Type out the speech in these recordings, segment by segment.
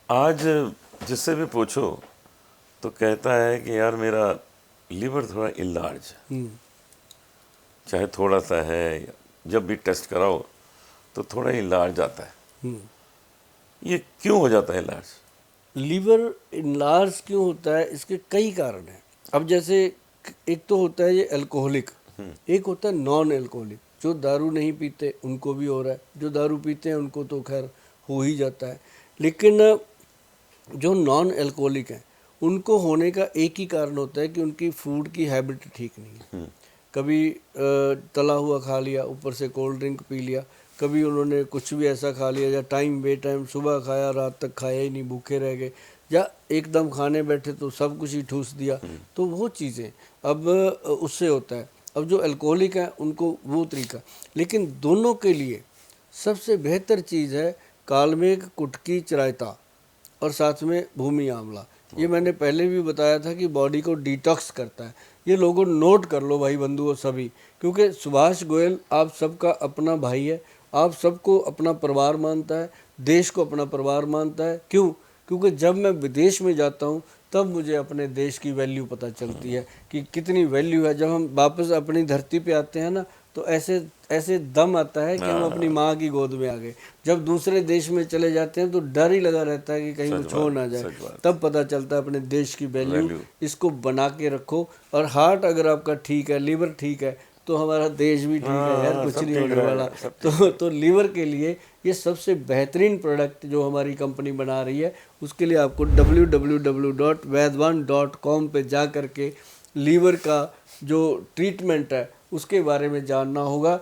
आज जिससे भी पूछो तो कहता है कि यार मेरा लीवर थोड़ा इनलार्ज है, चाहे थोड़ा सा है, जब भी टेस्ट कराओ तो थोड़ा इनलार्ज आता है। ये क्यों हो जाता है इनलार्ज? लीवर इनलार्ज क्यों होता है, इसके कई कारण हैं। अब जैसे एक तो होता है ये अल्कोहलिक, एक होता है नॉन अल्कोहलिक। जो दारू नहीं पीते उनको भी हो रहा है, जो दारू पीते हैं उनको तो खैर हो ही जाता है। लेकिन जो नॉन अल्कोहलिक हैं उनको होने का एक ही कारण होता है कि उनकी फूड की हैबिट ठीक नहीं है। कभी तला हुआ खा लिया, ऊपर से कोल्ड ड्रिंक पी लिया, कभी उन्होंने कुछ भी ऐसा खा लिया या टाइम बे टाइम सुबह खाया रात तक खाया ही नहीं, भूखे रह गए, या एकदम खाने बैठे तो सब कुछ ही ठूस दिया। तो वो चीज़ें अब उससे होता है। अब जो अल्कोहलिक हैं उनको वो तरीका, लेकिन दोनों के लिए सबसे बेहतर चीज़ है कालमेघ, कुटकी, चिरायता और साथ में भूमि आंवला। ये मैंने पहले भी बताया था कि बॉडी को डिटॉक्स करता है। ये लोगों नोट कर लो भाई बंधुओं सभी, क्योंकि सुभाष गोयल आप सबका अपना भाई है, आप सबको अपना परिवार मानता है, देश को अपना परिवार मानता है। क्यों? क्योंकि जब मैं विदेश में जाता हूँ तब मुझे अपने देश की वैल्यू पता चलती है कि कितनी वैल्यू है। जब हम वापस अपनी धरती पे आते हैं ना तो ऐसे ऐसे दम आता है कि हम अपनी माँ की गोद में आ गए। जब दूसरे देश में चले जाते हैं तो डर ही लगा रहता है कि कहीं कुछ हो ना जाए। तब पता चलता है अपने देश की वैल्यू। इसको बना के रखो। और हार्ट अगर आपका ठीक है, लीवर ठीक है, तो हमारा देश भी ठीक है यार, कुछ नहीं होने वाला। तो लीवर के लिए ये सबसे बेहतरीन प्रोडक्ट जो हमारी कंपनी बना रही है, उसके लिए आपको www.vaidwan.com पे जा करके लीवर का जो ट्रीटमेंट है उसके बारे में जानना होगा,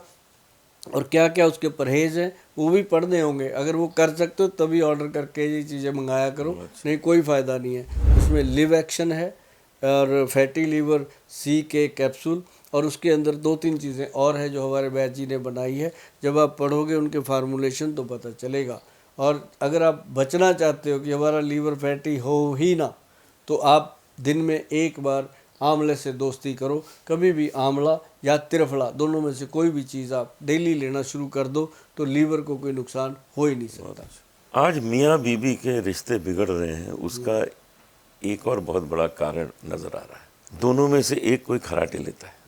और क्या क्या उसके परहेज़ हैं वो भी पढ़ने होंगे। अगर वो कर सकते हो तभी ऑर्डर करके ये चीज़ें मंगाया करो, नहीं कोई फ़ायदा नहीं है। उसमें लिव एक्शन है और फैटी लीवर सी के कैप्सूल, और उसके अंदर 2-3 चीज़ें और है जो हमारे वैद्य जी ने बनाई है। जब आप पढ़ोगे उनके फार्मूलेशन तो पता चलेगा। और अगर आप बचना चाहते हो कि हमारा लीवर फैटी हो ही ना, तो आप दिन में एक बार आंवले से दोस्ती करो। कभी भी आंवला या त्रिफला दोनों में से कोई भी चीज़ आप डेली लेना शुरू कर दो तो लीवर को कोई नुकसान हो ही नहीं सकता। आज मियाँ बीबी के रिश्ते बिगड़ रहे हैं, उसका एक और बहुत बड़ा कारण नजर आ रहा है। दोनों में से एक कोई खराटे लेता है।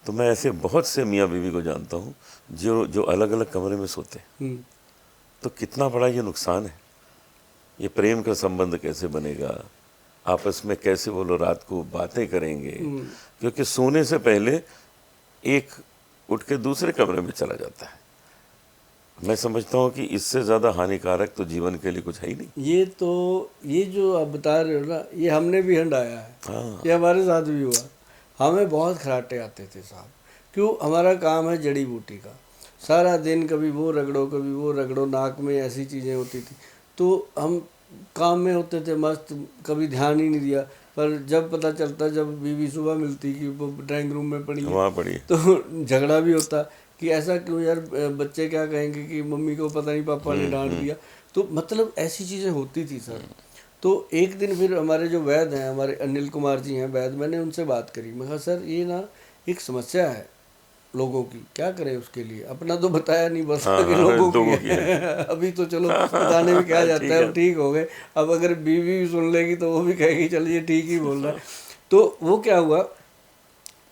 तो मैं ऐसे बहुत से मियाँ बीबी को जानता हूँ जो जो अलग अलग कमरे में सोते हैं। तो कितना बड़ा ये नुकसान है। ये प्रेम का संबंध कैसे बनेगा, आपस में कैसे वो लोग रात को बातें करेंगे, क्योंकि सोने से पहले एक उठ के दूसरे कमरे में चला जाता है। मैं समझता हूँ कि इससे ज़्यादा हानिकारक तो जीवन के लिए कुछ है ही नहीं। ये जो आप बता रहे हो ना, ये हमने भी हंडाया है। हाँ। ये हमारे साथ भी हुआ। हमें बहुत खराटे आते थे साहब। क्यों? हमारा काम है जड़ी बूटी का। सारा दिन कभी वो रगड़ो कभी वो रगड़ो, नाक में ऐसी चीज़ें होती थी। तो हम काम में होते थे मस्त, कभी ध्यान ही नहीं दिया। पर जब पता चलता, जब बीवी सुबह मिलती कि वो ड्राइंग रूम में पड़ी है, वहाँ पड़ी तो झगड़ा भी होता कि ऐसा क्यों यार, बच्चे क्या कहेंगे कि मम्मी को पता नहीं पापा ने डांट दिया। तो मतलब ऐसी चीज़ें होती थी सर। तो एक दिन फिर हमारे जो वैद्य हैं, हमारे अनिल कुमार जी हैं वैद्य, मैंने उनसे बात करी। मैं कहा सर ये ना एक समस्या है लोगों की, क्या करें उसके लिए? अपना तो बताया नहीं, बस आगे लोगों की है। अभी तो चलो बताने में क्या जाता है, ठीक हो गए। अब अगर बीवी भी सुन लेगी तो वो भी कहेगी चलिए ठीक ही बोल रहा है। तो वो क्या हुआ,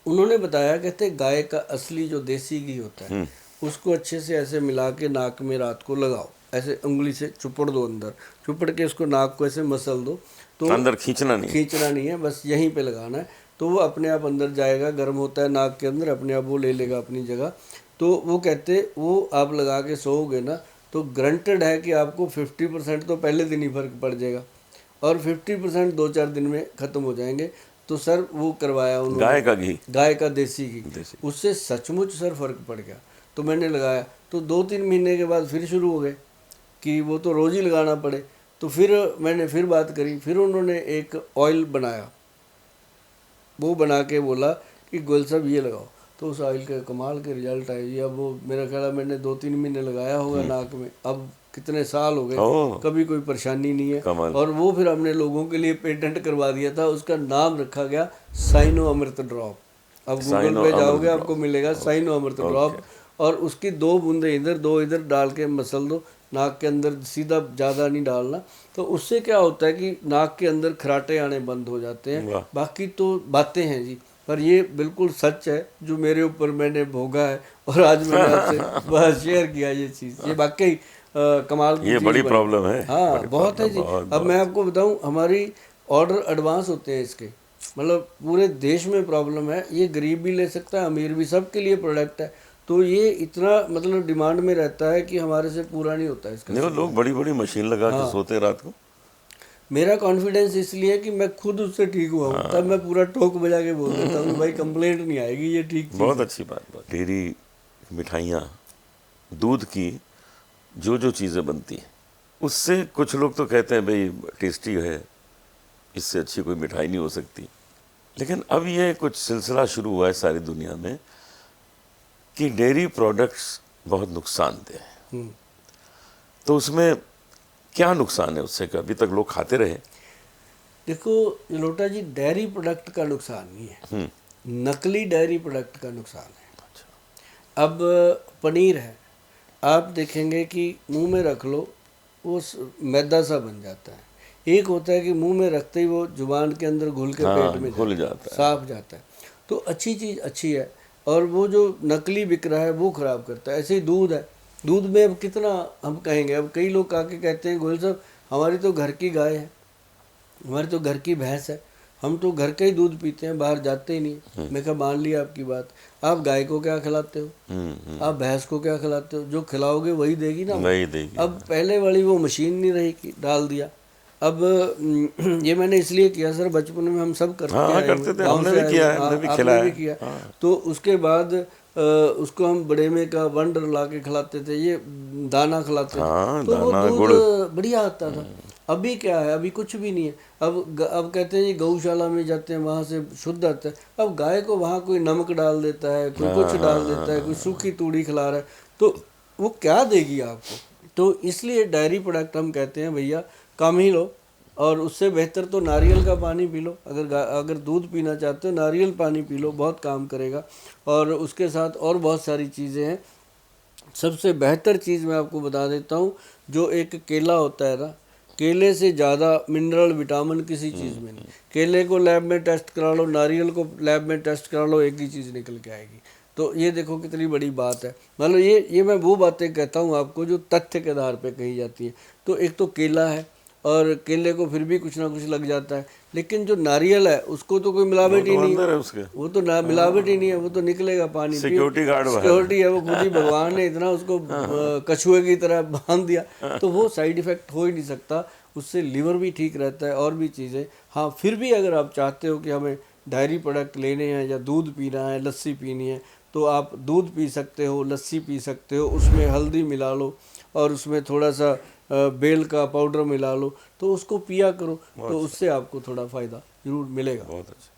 उन्होंने बताया, कहते गाय का असली जो देसी घी होता है उसको अच्छे से ऐसे मिला के नाक में रात को लगाओ, ऐसे उंगली से चुपड़ दो, अंदर चुपड़ के उसको नाक को ऐसे मसल दो। तो अंदर खींचना नहीं है, बस यहीं पे लगाना है। तो वो अपने आप अंदर जाएगा, गर्म होता है नाक के अंदर, अपने आप वो ले लेगा अपनी जगह। तो वो कहते वो आप लगा के सोओगे ना तो ग्रंटेड है कि आपको 50% तो पहले दिन ही फर्क पड़ जाएगा और 50% 2-4 दिन में ख़त्म हो जाएंगे। तो सर वो करवाया उन्होंने, गाय का घी, गाय का देसी घी, उससे सचमुच सर फर्क पड़ गया। तो मैंने लगाया तो 2-3 महीने के बाद फिर शुरू हो गए कि वो तो रोज़ ही लगाना पड़े। तो फिर मैंने फिर बात करी, फिर उन्होंने एक ऑयल बनाया, वो बना के बोला कि गोयल साहब ये लगाओ। तो उस ऑयल के कमाल के रिजल्ट आए जी। अब वो मेरा ख्याल है मैंने 2-3 महीने लगाया होगा नाक में, अब कितने साल हो गए, कभी कोई परेशानी नहीं है। और वो फिर हमने लोगों के लिए पेटेंट करवा दिया था, उसका नाम रखा गया साइनो अमृत ड्रॉप। अब गूगल पे जाओगे आपको मिलेगा साइनो अमृत ड्रॉप, और उसकी 2 बूंदे इधर 2 इधर डाल के मसल दो, नाक के अंदर सीधा ज़्यादा नहीं डालना। तो उससे क्या होता है कि नाक के अंदर खराटे आने बंद हो जाते हैं। वाह। बाकी तो बातें हैं जी, पर ये बिल्कुल सच है जो मेरे ऊपर मैंने भोगा है और आज मैंने आपसे बस शेयर किया ये चीज़। ये वाकई कमाल की ये चीज़ बड़ी बनी। प्रॉब्लम है, हाँ बड़ी बहुत है प्रॉब्लम, जी। बहुत, अब मैं आपको बताऊं, हमारी ऑर्डर एडवांस होते हैं इसके, मतलब पूरे देश में प्रॉब्लम है। ये गरीब भी ले सकता है, अमीर भी, सबके लिए प्रोडक्ट है। तो ये इतना मतलब डिमांड में रहता है कि हमारे से पूरा नहीं होता इसका। नहीं, वो लोग बड़ी बड़ी मशीन लगा के सोते हैं रात को। मेरा कॉन्फिडेंस इसलिए कि मैं खुद उससे ठीक हुआ हूँ, तब मैं पूरा ठोक बजा के बोल देता हूँ भाई कंप्लेंट नहीं आएगी, ये ठीक चीज़ बहुत है। अच्छी बात। डेयरी मिठाइयाँ, दूध की जो जो चीज़ें बनती हैं, उससे कुछ लोग तो कहते हैं भाई टेस्टी है, इससे अच्छी कोई मिठाई नहीं हो सकती। लेकिन अब ये कुछ सिलसिला शुरू हुआ है सारी दुनिया में कि डेयरी प्रोडक्ट्स बहुत नुकसानदेह हैं। तो उसमें क्या नुकसान है उससे कि अभी तक लोग खाते रहे? देखो लोटा जी, डेयरी प्रोडक्ट का नुकसान नहीं है, नकली डेयरी प्रोडक्ट का नुकसान है। अब पनीर है, आप देखेंगे कि मुंह में रख लो वो मैदा सा बन जाता है। एक होता है कि मुंह में रखते ही वो जुबान के अंदर घुल के पेट में घुल जाता है, साफ जाता है। तो अच्छी चीज़ अच्छी है, और वो जो नकली बिक रहा है वो ख़राब करता है। ऐसे ही दूध है, दूध में अब कितना हम कहेंगे, अब कई लोग आके कहते हैं गोयल साहब हमारी तो घर की गाय है, हमारी तो घर की भैंस है, हम तो घर का ही दूध पीते हैं, बाहर जाते ही नहीं। मैं कहा मान लिया आपकी बात, आप गाय को क्या खिलाते हो, आप भैंस को क्या खिलाते हो, जो खिलाओगे वही देगी ना, वही देगी। अब पहले वाली वो मशीन नहीं रही कि डाल दिया। अब ये मैंने इसलिए किया सर, बचपन में हम सब करते हैं, करते थे, हमने भी किया है, हमने भी खिलाया भी किया। तो उसके बाद उसको हम बड़े में का वंडर ला के खिलाते थे, ये दाना खिलाते थे, तो वो दूध बढ़िया आता था। अभी क्या है, अभी कुछ भी नहीं है। अब कहते हैं ये गौशाला में जाते हैं वहाँ से शुद्ध आता है। अब गाय को वहाँ कोई नमक डाल देता है, कोई कुछ डाल देता है, कोई सूखी तूड़ी खिला रहा है, तो वो क्या देगी आपको। तो इसलिए डेयरी प्रोडक्ट हम कहते हैं भैया कम ही लो, और उससे बेहतर तो नारियल का पानी पी लो। अगर दूध पीना चाहते हो नारियल पानी पी लो, बहुत काम करेगा। और उसके साथ और बहुत सारी चीज़ें हैं। सबसे बेहतर चीज़ मैं आपको बता देता हूँ, जो एक केला होता है ना, केले से ज़्यादा मिनरल विटामिन किसी चीज़ में नहीं। केले को लैब में टेस्ट करा लो, नारियल को लैब में टेस्ट करा लो, एक ही चीज़ निकल के आएगी। तो ये देखो कितनी बड़ी बात है। मतलब ये मैं वो बातें कहता हूँ आपको जो तथ्य के आधार पे कही जाती हैं। तो एक तो केला है, और केले को फिर भी कुछ ना कुछ लग जाता है, लेकिन जो नारियल है उसको तो कोई मिलावट ही नहीं है, वो तो ना मिलावट ही नहीं है, वो तो निकलेगा पानी, सिक्योरिटी गार्ड, सिक्योरिटी है वो, खुद ही भगवान ने इतना उसको कछुए की तरह बांध दिया, तो वो साइड इफेक्ट हो ही नहीं सकता। उससे लिवर भी ठीक रहता है और भी चीज़ें। हाँ, फिर भी अगर आप चाहते हो कि हमें डेयरी प्रोडक्ट लेने हैं या दूध पीना है, लस्सी पीनी है, तो आप दूध पी सकते हो, लस्सी पी सकते हो, उसमें हल्दी मिला लो और उसमें थोड़ा सा बेल का पाउडर मिला लो, तो उसको पिया करो, तो उससे आपको थोड़ा फ़ायदा ज़रूर मिलेगा। बहुत अच्छा।